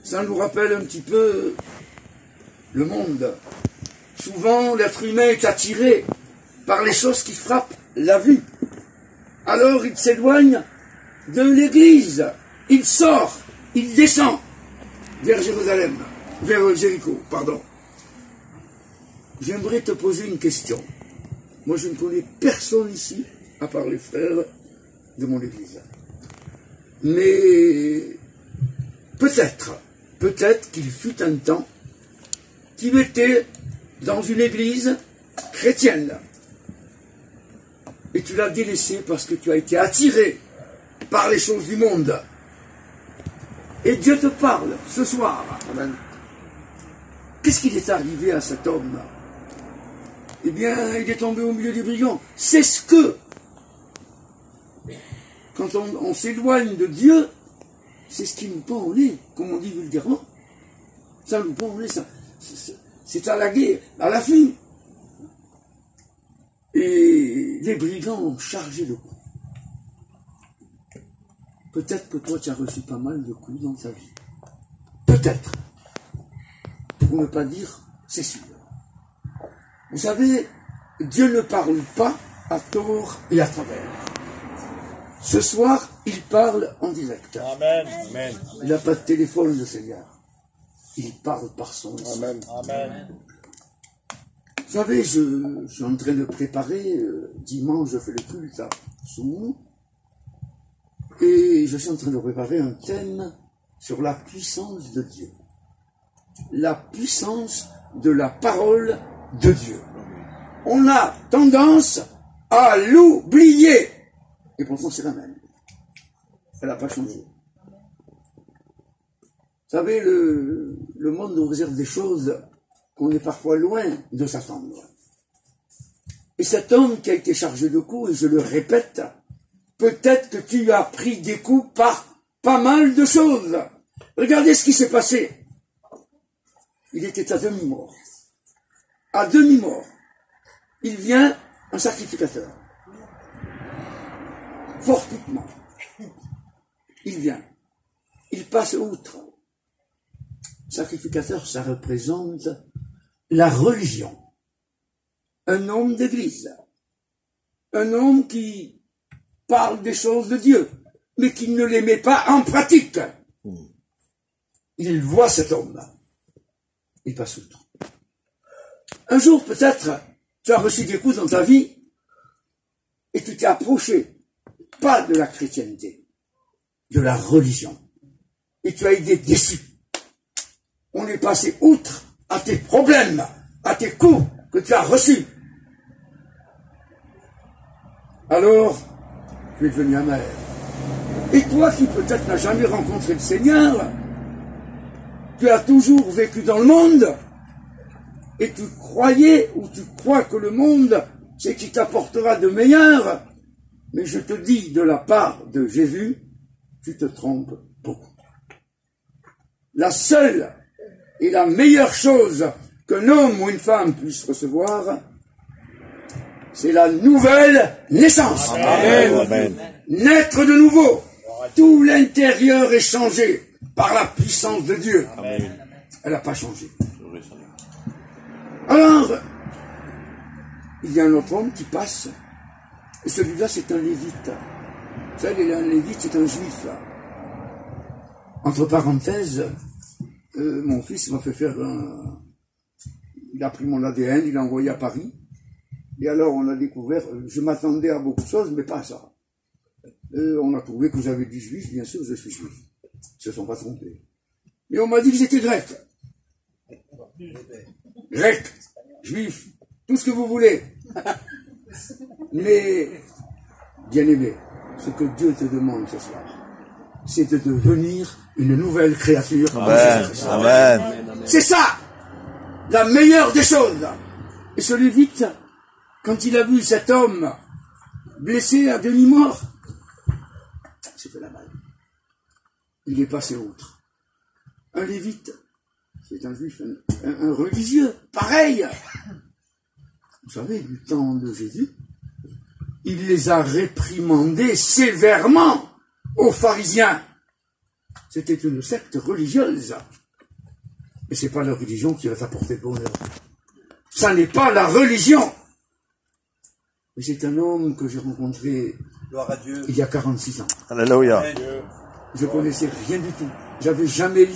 Ça nous rappelle un petit peu le monde. Souvent, l'être humain est attiré par les choses qui frappent la vue. Alors, il s'éloigne de l'église. Il sort, il descend vers Jérusalem, vers Jéricho, pardon. J'aimerais te poser une question. Moi, je ne connais personne ici, à part les frères de mon église. Mais peut-être qu'il fut un temps, tu étais dans une église chrétienne. Et tu l'as délaissé parce que tu as été attiré par les choses du monde. Et Dieu te parle ce soir. Amen. Qu'est-ce qu'il est arrivé à cet homme? Eh bien, il est tombé au milieu des brigands. C'est ce que, quand on s'éloigne de Dieu, c'est ce qui nous pend au nez, comme on dit vulgairement. Ça nous pend au nez, c'est à la guerre, à la fin. Et les brigands ont chargé le coup. Peut-être que toi, tu as reçu pas mal de coups dans ta vie. Peut-être. Pour ne pas dire, c'est sûr. Vous savez, Dieu ne parle pas à tort et à travers. Ce soir, il parle en direct. Amen. Amen. Il n'a pas de téléphone, le Seigneur. Il parle par son esprit. Amen. Amen. Vous savez, je suis en train de préparer, dimanche, je fais le culte à Soumou, et je suis en train de préparer un thème sur la puissance de Dieu. La puissance de la parole de Dieu. On a tendance à l'oublier. Et pourtant, c'est la même. Elle n'a pas changé. Vous savez, le monde nous réserve des choses qu'on est parfois loin de s'attendre. Et cet homme qui a été chargé de coups, et je le répète, peut-être que tu as pris des coups par pas mal de choses. Regardez ce qui s'est passé. Il était à demi-mort. À demi-mort. Il vient un sacrificateur. Fortuitement. Il vient. Il passe outre. Sacrificateur, ça représente la religion. Un homme d'église. Un homme qui parle des choses de Dieu, mais qui ne les met pas en pratique. Il voit cet homme. Il passe outre. Un jour, peut-être, tu as reçu des coups dans ta vie et tu t'es approché, pas de la chrétienté, de la religion. Et tu as été déçu. On est passé outre à tes problèmes, à tes coups que tu as reçus. Alors, tu es devenu amer. Et toi qui peut-être n'as jamais rencontré le Seigneur, tu as toujours vécu dans le monde, et tu croyais ou tu crois que le monde, c'est qui t'apportera de meilleur. Mais je te dis de la part de Jésus, tu te trompes beaucoup. La seule et la meilleure chose qu'un homme ou une femme puisse recevoir, c'est la nouvelle naissance. Amen. Amen. Naître de nouveau. Tout l'intérieur est changé par la puissance de Dieu. Amen. Elle n'a pas changé. Alors, il y a un autre homme qui passe, et celui-là c'est un lévite. Vous savez, un lévite c'est un juif. Entre parenthèses, mon fils m'a fait faire un... Il a pris mon ADN, il l'a envoyé à Paris, et alors on a découvert, je m'attendais à beaucoup de choses, mais pas à ça. On a trouvé que j'avais du juif, bien sûr, je suis juif. Ils se sont pas trompés. Mais on m'a dit que j'étais grec. Grec, juif, tout ce que vous voulez. Mais, bien aimé, ce que Dieu te demande ce soir, c'est de devenir une nouvelle créature. Amen. Amen. C'est ça, la meilleure des choses. Et ce Lévite, quand il a vu cet homme blessé à demi-mort, c'est fait la malle. Il est passé outre. Un Lévite, c'est un juif, un religieux, pareil. Vous savez, du temps de Jésus, il les a réprimandés sévèrement aux pharisiens. C'était une secte religieuse. Mais c'est pas la religion qui va t'apporter le bonheur. Ça n'est pas la religion. Mais c'est un homme que j'ai rencontré il y a 46 ans. Alléluia. Je connaissais rien du tout. J'avais jamais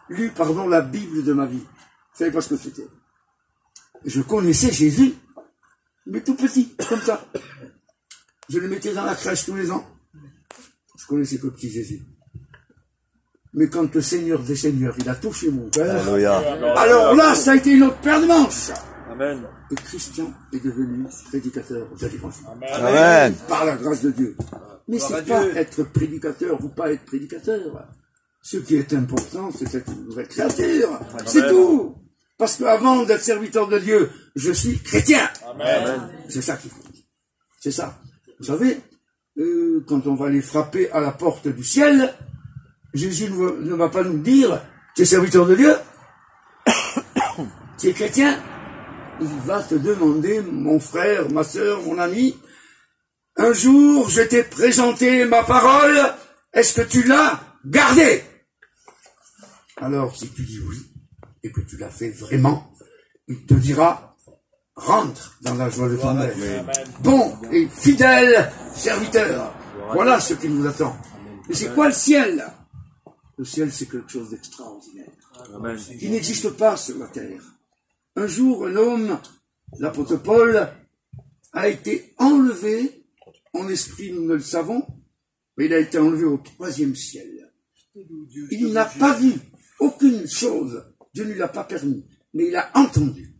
lu la Bible de ma vie. Je savais pas ce que c'était. Je connaissais Jésus, mais tout petit, comme ça. Je le mettais dans la crèche tous les ans. Je connaissais que petit Jésus. Mais quand le Seigneur des Seigneurs, il a touché mon cœur, Alléluia. alors là, ça a été une autre paire de manches. Amen. Et Christian est devenu prédicateur de l'évangile. Amen. Par la grâce de Dieu. Mais c'est pas être prédicateur ou pas être prédicateur. Ce qui est important, c'est être une vraie créature. C'est tout. Parce qu'avant d'être serviteur de Dieu, je suis chrétien. Amen. C'est ça qui compte. C'est ça. Vous savez, quand on va aller frapper à la porte du ciel, Jésus ne va pas nous dire, tu es serviteur de Dieu, tu es chrétien. Il va te demander, mon frère, ma sœur, mon ami, un jour je t'ai présenté ma parole, est-ce que tu l'as gardée? Alors si tu dis oui, et que tu l'as fait vraiment, il te dira, rentre dans la joie de ton maître. Bon et fidèle serviteur. Voilà ce qui nous attend. Mais c'est quoi le ciel? Le ciel, c'est quelque chose d'extraordinaire. Qui n'existe pas sur la terre. Un jour, un homme, l'apôtre Paul, a été enlevé, en esprit nous ne le savons, mais il a été enlevé au 3e ciel. Il n'a pas vu aucune chose, Dieu ne lui a pas permis, mais il a entendu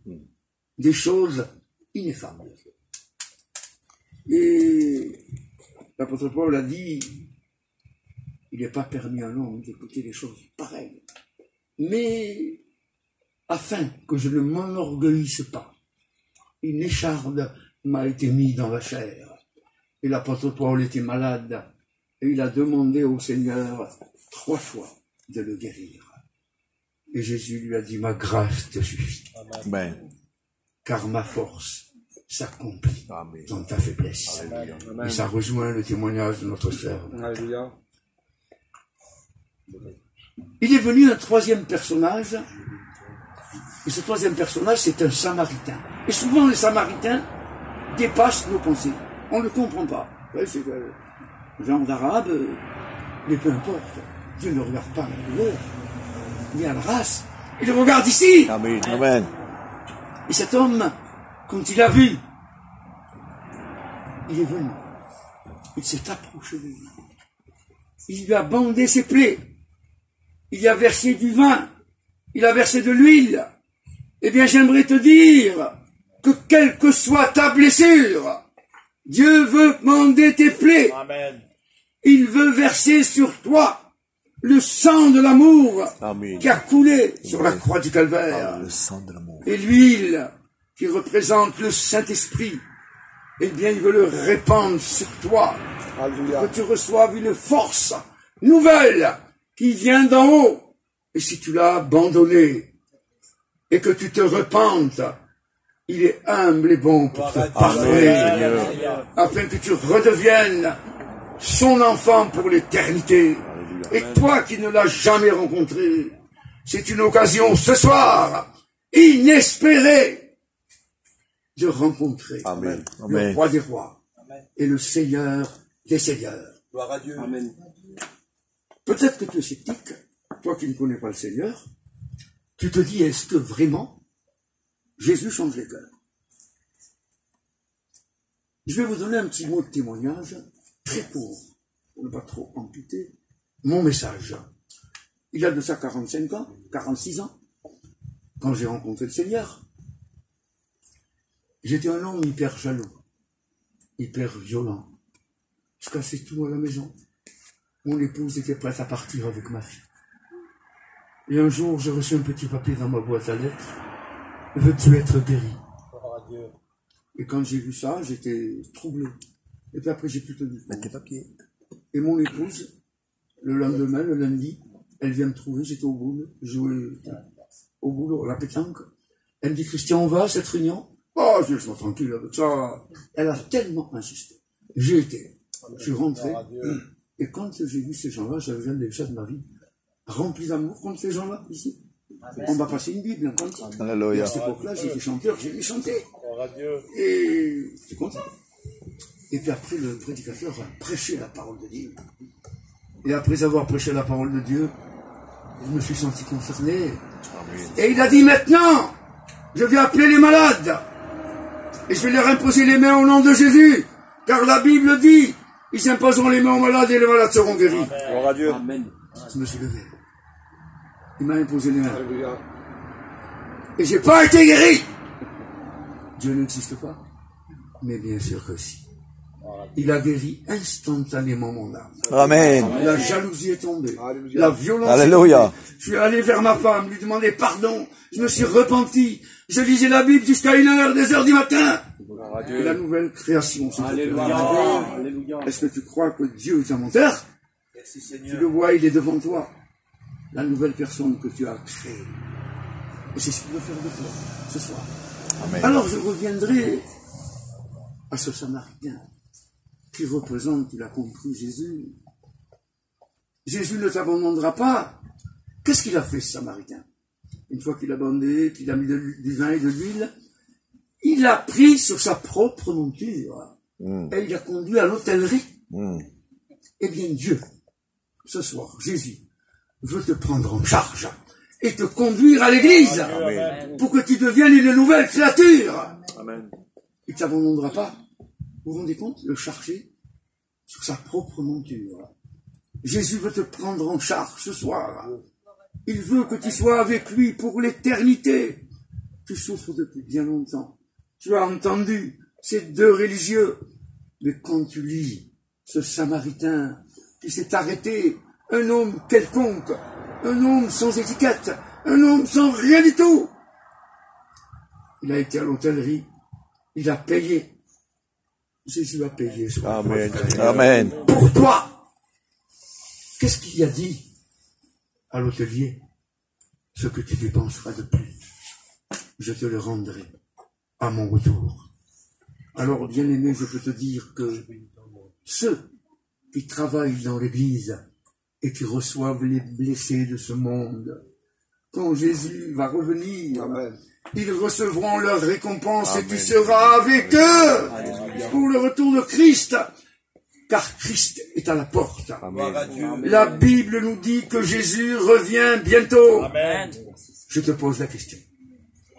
des choses ineffables. Et l'apôtre Paul a dit, il n'est pas permis à un homme d'écouter des choses pareilles. Mais, afin que je ne m'enorgueillisse pas, une écharde m'a été mise dans la chair. Et l'apôtre Paul était malade, et il a demandé au Seigneur 3 fois de le guérir. Et Jésus lui a dit, ma grâce te suffit. Amen. Car ma force s'accomplit dans ta faiblesse. Et ça rejoint le témoignage de notre sœur. Alléluia. Il est venu un 3e personnage, et ce 3e personnage, c'est un Samaritain. Et souvent, les Samaritains dépassent nos pensées. On ne comprend pas. Ouais, c'est le genre d'arabe, mais peu importe. Dieu ne regarde pas à la couleur, ni à la race. Il regarde ici. Amen. Amen. Et cet homme, quand il a vu, il est venu. Il s'est approché de lui. Il lui a bandé ses plaies. Il y a versé du vin, il a versé de l'huile. Eh bien, j'aimerais te dire que quelle que soit ta blessure, Dieu veut bander tes plaies. Amen. Il veut verser sur toi le sang de l'amour Amen. qui a coulé sur la croix du Calvaire. Le sang de l'amour. Et l'huile qui représente le Saint-Esprit, eh bien, il veut le répandre sur toi. Alléluia. Que tu reçoives une force nouvelle qui vient d'en haut. Et si tu l'as abandonné et que tu te repentes, il est humble et bon pour te pardonner, afin que tu redeviennes son enfant pour l'éternité. Et toi qui ne l'as jamais rencontré, c'est une occasion ce soir, inespérée, de rencontrer Amen. le Amen. roi des rois et le Seigneur des seigneurs. Gloire à Dieu. Amen. Peut-être que tu es sceptique, toi qui ne connais pas le Seigneur, tu te dis, est-ce que vraiment Jésus change les cœurs? Je vais vous donner un petit mot de témoignage, très court, pour ne pas trop amputer mon message. Il y a de ça 45 ans, 46 ans, quand j'ai rencontré le Seigneur. J'étais un homme hyper jaloux, hyper violent. Je cassais tout à la maison. Mon épouse était prête à partir avec ma fille. Et un jour, j'ai reçu un petit papier dans ma boîte à lettres. Veux-tu être guéri? Et quand j'ai vu ça, j'étais troublé. Et puis après, j'ai plus tenu. Mettez papier. Et mon épouse, le lendemain, le lundi, elle vient me trouver, j'étais au boule, jouer au boulot, à la pétanque. Elle me dit, Christian, on va à cette réunion? Oh, je suis tranquille avec ça. Elle a tellement insisté. J'ai été. Je suis rentré. Et quand j'ai vu ces gens-là, j'avais jamais vu ça de ma vie. remplis d'amour comme ces gens-là, ici. On va passer une Bible, un cantique. Alléluia. À cette époque-là, j'étais chanteur, j'ai aimé chanter. Et j'étais content. Et puis après, le prédicateur a prêché la parole de Dieu. Et après avoir prêché la parole de Dieu, je me suis senti concerné. Et il a dit, maintenant, je vais appeler les malades. Et je vais leur imposer les mains au nom de Jésus. Car la Bible dit, ils imposeront les mains aux malades et les malades seront guéris. Gloire à Dieu. Amen. Je me suis levé. Il m'a imposé les mains. Et j'ai pas été guéri. Dieu n'existe pas. Mais bien sûr que si. Il a guéri instantanément mon âme. Amen. La jalousie est tombée. Alléluia. La violence Alléluia. est tombée. Je suis allé vers ma femme, lui demander pardon. Je me suis repenti. Je lisais la Bible jusqu'à 1h, 2h du matin. Gloire à Et Dieu. la nouvelle création. s'il te plaît. Alléluia. Alléluia. Est-ce que tu crois que Dieu est inventeur? Merci Tu Seigneur. le vois, il est devant toi. La nouvelle personne que tu as créée. Et c'est ce qu'il veut faire de toi ce soir. Amen. Alors je reviendrai à ce Samaritain qui représente, tu l'as compris, Jésus. Jésus ne t'abandonnera pas. Qu'est-ce qu'il a fait, ce Samaritain? Une fois qu'il a bandé, qu'il a mis du vin et de l'huile, il a pris sur sa propre monture et il a conduit à l'hôtellerie. Eh bien, Dieu, ce soir, Jésus, veut te prendre en charge et te conduire à l'église Amen. pour que tu deviennes une nouvelle créature. Amen. Il ne t'abandonnera pas. Vous vous rendez compte? Le charger sur sa propre monture. Jésus veut te prendre en charge ce soir. Il veut que tu sois avec lui pour l'éternité. Tu souffres depuis bien longtemps. Tu as entendu ces deux religieux. Mais quand tu lis ce Samaritain qui s'est arrêté, un homme quelconque, un homme sans étiquette, un homme sans rien du tout. Il a été à l'hôtellerie, il a payé. Jésus a payé. Amen. Amen. Pour toi, qu'est-ce qu'il a dit à l'hôtelier? Ce que tu dépenseras de plus, je te le rendrai à mon retour. Alors, bien aimé, je peux te dire que ceux qui travaillent dans l'église et qui reçoivent les blessés de ce monde, quand Jésus va revenir, Amen. ils recevront leur récompense et tu seras avec eux pour le retour de Christ, car Christ est à la porte. Gloire à Dieu. La Bible nous dit que Jésus revient bientôt. Amen. Je te pose la question.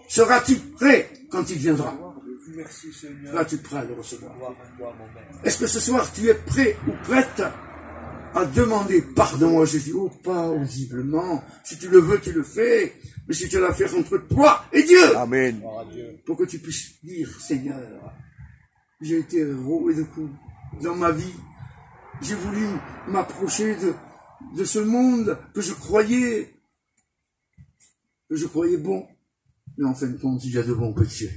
Seras-tu prêt quand il viendra? Merci Seigneur. Seras-tu prêt à le recevoir? Gloire à toi mon Père. Est-ce que ce soir tu es prêt ou prête à demander pardon à Jésus? Oh, pas audiblement. Si tu le veux, tu le fais. Mais si tu as l'affaire entre toi et Dieu, Amen. pour que tu puisses dire, Seigneur, j'ai été roué de coups dans ma vie. J'ai voulu m'approcher de ce monde que je croyais bon. Mais en fin de compte, il y a de bons que Dieu.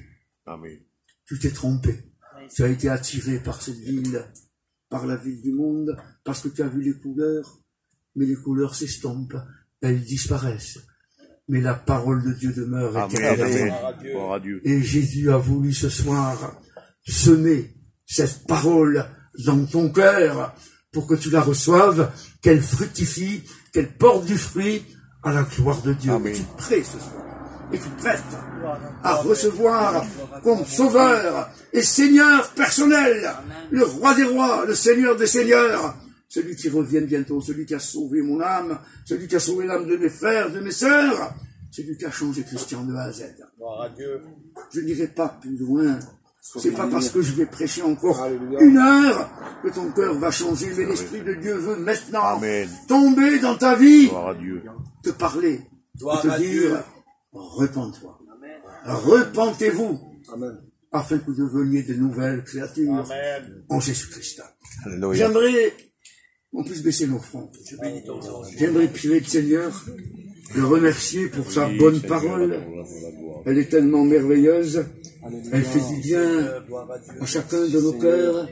Amen. Tu t'es trompé. Tu as été attiré par cette ville, par la ville du monde, parce que tu as vu les couleurs. Mais les couleurs s'estompent, elles disparaissent. Mais la parole de Dieu demeure Amen. éternellement. Amen. Gloire à Dieu. Et Jésus a voulu ce soir semer cette parole dans ton cœur pour que tu la reçoives, qu'elle fructifie, qu'elle porte du fruit à la gloire de Dieu. Amen. Es-tu prêt ce soir? Es-tu prête à recevoir comme sauveur et Seigneur personnel, le roi des rois, le Seigneur des seigneurs, celui qui revient bientôt, celui qui a sauvé mon âme, celui qui a sauvé l'âme de mes frères, de mes sœurs, celui qui a changé Christian de A à Z. Gloire à Dieu. Je n'irai pas plus loin. C'est pas parce que je vais prêcher encore Alléluia. 1 heure que ton cœur va changer, mais l'Esprit de Dieu veut maintenant Amen. tomber dans ta vie, Gloire à Dieu. te parler, Gloire et te à dire, Dieu. repens-toi. Repentez-vous, Amen. afin que vous deveniez de nouvelles créatures Amen. en Jésus-Christ. Alléluia. J'aimerais qu'on puisse baisser nos fronts. Je bénis ton nom. J'aimerais prier le Seigneur, le remercier pour sa bonne parole. Elle est tellement merveilleuse. Elle fait du bien Gloire à Dieu. à chacun de nos cœurs.